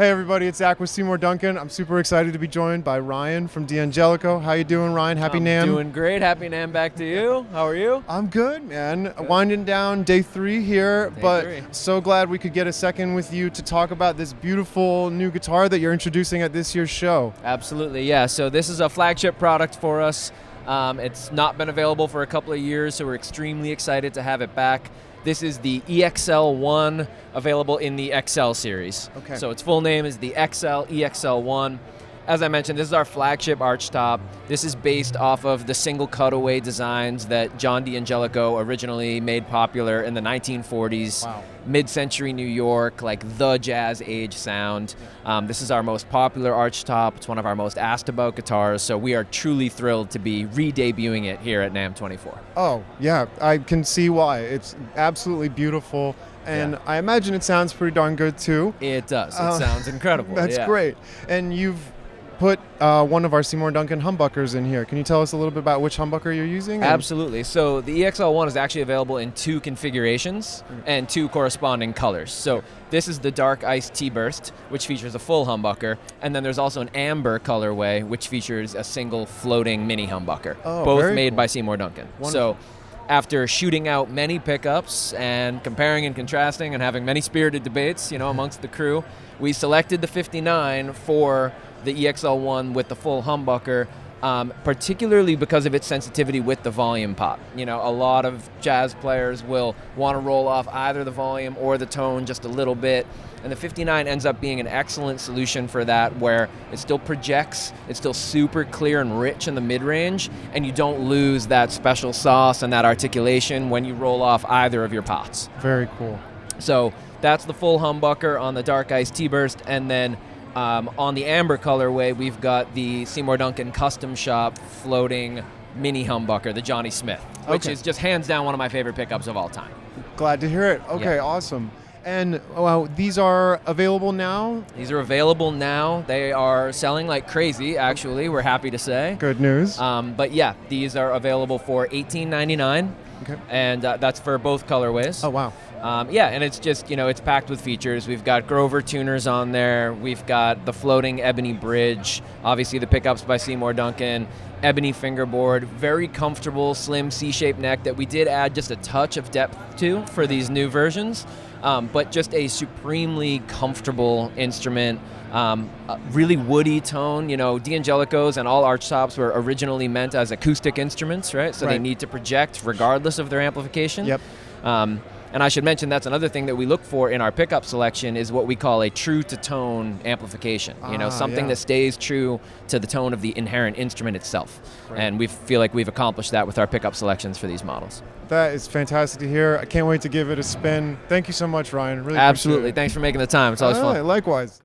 Hey everybody, it's Zach with Seymour Duncan. I'm super excited to be joined by Ryan from D'Angelico. How you doing, Ryan? Happy NAMM? Doing great. Happy NAMM back to you. How are you? I'm good, man. Good. Winding down day 3 here, so glad we could get a second with you to talk about this beautiful new guitar that you're introducing at this year's show. Absolutely, yeah. So this is a flagship product for us. It's not been available for a couple of years, so we're extremely excited to have it back. This is the EXL-1, available in the Excel Series. Okay. So its full name is the Excel EXL-1. As I mentioned, this is our flagship archtop. This is based off of the single cutaway designs that John D'Angelico originally made popular in the 1940s. Wow. Mid-century New York, like the jazz age sound. This is our most popular archtop. It's one of our most asked about guitars, so we are truly thrilled to be re-debuting it here at NAMM 24. Oh, yeah, I can see why. It's absolutely beautiful. And I imagine it sounds pretty darn good too. It does. It sounds incredible. That's great. And you've put one of our Seymour Duncan humbuckers in here. Can you tell us a little bit about which humbucker you're using? Absolutely. So the EXL-1 is actually available in 2 configurations and 2 corresponding colors. So this is the Dark Ice T-Burst, which features a full humbucker, and then there's also an amber colorway, which features a single floating mini humbucker, both made by Seymour Duncan. Wonderful. So after shooting out many pickups and comparing and contrasting and having many spirited debates, amongst the crew, we selected the 59 for the EXL-1 with the full humbucker, particularly because of its sensitivity with the volume pop. A lot of jazz players will want to roll off either the volume or the tone just a little bit, and the 59 ends up being an excellent solution for that, where it still projects, it's still super clear and rich in the mid-range, and you don't lose that special sauce and that articulation when you roll off either of your pots. Very cool. So that's the full humbucker on the Dark Ice T-Burst, and then on the amber colorway, we've got the Seymour Duncan Custom Shop floating mini humbucker, the Johnny Smith, which is just hands down one of my favorite pickups of all time. Glad to hear it. Okay, awesome. And these are available now? These are available now. They are selling like crazy, actually, we're happy to say. Good news. But yeah, these are available for $18.99, and that's for both colorways. Oh, wow. And it's just, it's packed with features. We've got Grover tuners on there. We've got the floating ebony bridge, obviously the pickups by Seymour Duncan, ebony fingerboard, very comfortable, slim C-shaped neck that we did add just a touch of depth to for these new versions, but just a supremely comfortable instrument. A really woody tone. D'Angelicos and all archtops were originally meant as acoustic instruments, right? So they need to project regardless of their amplification. Yep. And I should mention that's another thing that we look for in our pickup selection is what we call a true-to-tone amplification. Something that stays true to the tone of the inherent instrument itself. And we feel like we've accomplished that with our pickup selections for these models. That is fantastic to hear. I can't wait to give it a spin. Thank you so much, Ryan. Really Absolutely. appreciate it. Thanks for making the time. It's always fun. Likewise.